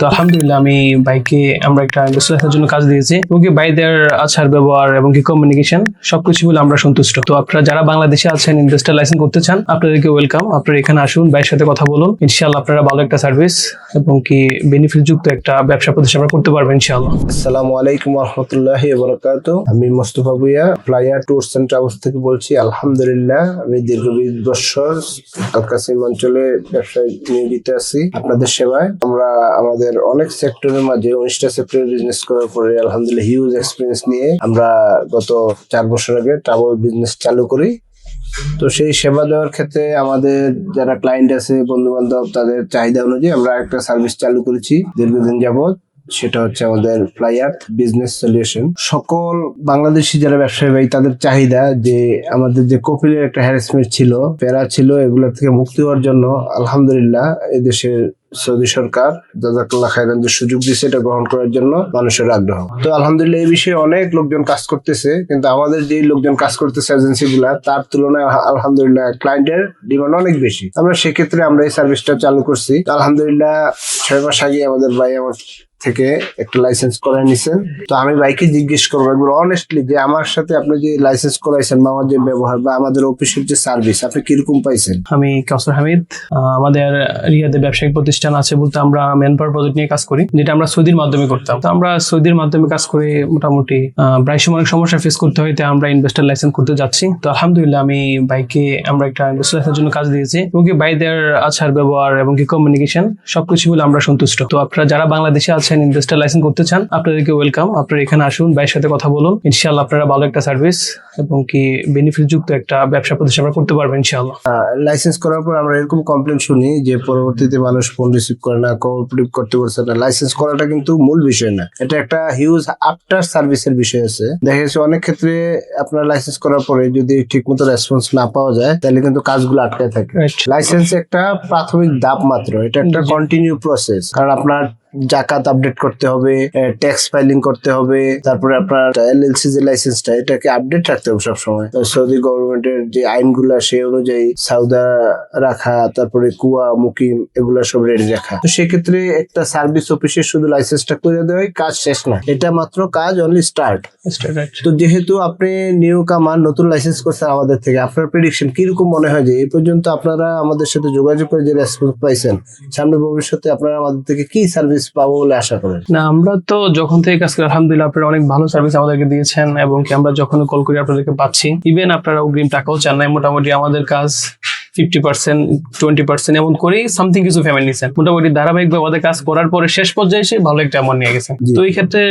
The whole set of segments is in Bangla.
তো আলহামদুলিল্লাহ আমি বাইকে আমরা একটা ইনভেস্টরের জন্য কাজ দিয়েছি এবং কি বাইদের আচার ব্যবহার এবং কি কমিউনিকেশন সবকিছু বলে আমরা সন্তুষ্ট। তো আপনারা যারা বাংলাদেশে আছেন ইনভেস্টর লাইসেন্স করতে চান আপনাদেরকে ওয়েলকাম। আপনারা এখানে আসুন, বাইরের সাথে কথা বলুন, ইনশাআল্লাহ আপনারা ভালো একটা সার্ভিস এবং কি বেনিফিট যুক্ত একটা ব্যবসা প্রতিষ্ঠান করতে পারবেন ইনশাআল্লাহ। আসসালামু আলাইকুম ওয়া রাহমাতুল্লাহি ওয়া বারাকাতুহু। আমি Mostafa Bhuiyan Flyer Tours and Travels থেকে বলছি। আলহামদুলিল্লাহ আমি দীর্ঘ 20 বছর আল কাসিম অঞ্চলে ব্যবসায় নিয়োজিত আছি আপনাদের সেবায়। আমরা আমাদের অনেক সেক্টরের মাঝে 19টা সেক্টরে বিজনেস করার পরে আলহামদুলিল্লাহ হিউজ এক্সপিরিয়েন্স নিয়ে আমরা গত 4 বছর আগে ট্রাভেল বিজনেস চালু করি। তো সেই সেবা দেওয়ার ক্ষেত্রে আমাদের যারা ক্লায়েন্ট আছে, বন্ধু বান্ধব, তাদের চাহিদা অনুযায়ী আমরা একটা সার্ভিস চালু করেছি দীর্ঘদিন যাবত। সেটা হচ্ছে আমাদের ফ্লাইয়ার বিজনেস সলিউশন। সকল বাংলাদেশি যারা ব্যবসায়ী ভাই তাদের চাহিদা যে আমাদের যে কপিলের একটা হ্যারাসমেন্ট ছিল, প্যারা ছিল, এগুলো থেকে মুক্তি হওয়ার জন্য আলহামদুলিল্লাহ এই দেশের সৌদি সরকার জাযাকাল্লাহ খায়রান যে সুযোগ দিয়েছে এটা গ্রহণ করার জন্য মানুষের আগ্রহ। তো আলহামদুলিল্লাহ এই বিষয়ে অনেক লোকজন কাজ করতেছে, কিন্তু আমাদের যে লোকজন কাজ করতেছে এজেন্সি গুলা তার তুলনায় আলহামদুলিল্লাহ ক্লায়েন্টের ডিমান্ড অনেক বেশি। আমরা সেক্ষেত্রে আমরা এই সার্ভিসটা চালু করছি। আলহামদুলিল্লাহ 6 মাস আগে আমাদের ভাই আমার থেকে একটা লাইসেন্স করাই নিছেন। তো আমি ভাইকে জিজ্ঞেস করবো একবার অনেস্টলি যে আমার সাথে আপনি যে লাইসেন্স করাইছেন বা আমার যে ব্যবহার বা আমাদের অফিসের যে সার্ভিস আপনি কিরকম পাইছেন? আমি কাউসার হামিদ। আমাদের রিয়াদে ব্যবসায়িক প্রতিষ্ঠান আছে বলতে আমরা ম্যান পাওয়ার প্রজেক্ট নিয়ে কাজ করি, যেটা আমরা সৌদির মাধ্যমে করতাম। তো আমরা সৌদির মাধ্যমে কাজ করে মোটামুটি প্রায় সময় অনেক সমস্যা ফেস করতে হয়, তাই আমরা ইনভেস্টর লাইসেন্স করতে যাচ্ছি। তো আলহামদুলিল্লাহ আমি বাইকে আমরা একটা ইনভেস্টর লাইসেন্সের জন্য কাজ দিয়েছি এবং কি বাইদের আচার ব্যবহার এবং কি কমিউনিকেশন সবকিছু বলে আমরা সন্তুষ্ট। তো আপনারা যারা বাংলাদেশে আছেন ইনভেস্টর লাইসেন্স করতে চান আপনাদেরকে ওয়েলকাম। আপনারা এখানে আসুন, বাইরের সাথে কথা বলুন, ইনশাআল্লাহ আপনারা ভালো একটা সার্ভিস এবং কি বেনিফিট যুক্ত একটা ব্যবসা প্রতিষ্ঠান করতে পারবেন ইনশাআল্লাহ। লাইসেন্স করার পর আমরা এরকম কমপ্লেন শুনি যে পরবর্তীতে মানুষ ফোন রিসিভ করে না, কোঅপারেটিভ করতে পারছে না। লাইসেন্স করাটা কিন্তু মূল বিষয় না, এটা একটা হিউজ আফটার সার্ভিসের বিষয় আছে। দেখা যাচ্ছে অনেক ক্ষেত্রে আপনার লাইসেন্স করার পরে যদি ঠিকমতো রেসপন্স না পাওয়া যায় তাহলে কিন্তু কাজগুলো আটকায় থাকে। লাইসেন্স একটা প্রাথমিক ধাপ মাত্র, এটা একটা কন্টিনিউ প্রসেস। কারণ আপনার জাকাত আপডেট করতে হবে, ট্যাক্স ফাইলিং করতে হবে, তারপরে আপনার এলএলসি যে লাইসেন্সটা এটাকে আপডেট রাখতে হবে সবসময়। সৌদি গভর্নমেন্টের যে আইনগুলা সেই অনুযায়ী সাউদা রাখা, তারপরে কুয়া মুকিম এগুলা সব রেডি রাখা। তো সেক্ষেত্রে একটা সার্ভিস অফিসে শুধু লাইসেন্সটা করে দেওয়াই কাজ শেষ না, এটা মাত্র কাজ অনলি স্টার্ট। তো যেহেতু আপনি নিউ কামার নতুন লাইসেন্স করছেন আমাদের থেকে, আপনার প্রেডিকশন কিরকম মনে হয় যে এই পর্যন্ত আপনারা আমাদের সাথে যোগাযোগ করে যে রেসপন্স পাইছেন, সামনে ভবিষ্যতে আপনারা আমাদের থেকে কি সার্ভিস পাবো বলে আশা করেন? না, আমরা তো যখন থেকে কাজ করি আলহামদুলিল্লাহ আপনারা অনেক ভালো সার্ভিস আমাদেরকে দিয়েছেন এবং কি আমরা যখন কল করি আপনাদেরকে পাচ্ছি। ইভেন আপনারা অগ্রিম টাকাও চান নাই। মোটামুটি আমাদের কাজ 50%, 20% এমন করে সামথিং কিছু পেমেন্ট নিয়েছেন। মোটামুটি ধারাবাহিকভাবে আমাদের কাজ করার পরে শেষ পর্যায়ে এসে ভালো একটা অ্যামাউন্ট নিয়ে গেছেন। তো এই ক্ষেত্রে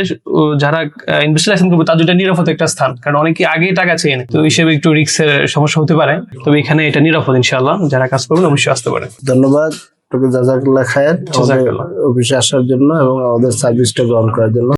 যারা ইনভেস্টর লাইসেন্স করবে তার জন্য নিরাপদ একটা স্থান, কারণ অনেকে আগেই টাকা চেয়ে নেয়, তো হিসেবে একটু রিস্কের সমস্যা হতে পারে। তবে এখানে এটা নিরাপদ, ইনশাআল্লাহ যারা কাজ করবেন অবশ্যই আসতে পারে। ধন্যবাদ জাযাকাল্লাহ খায়র অফিসে আসার জন্য এবং আমাদের সার্ভিসটা গ্রহণ করার জন্য।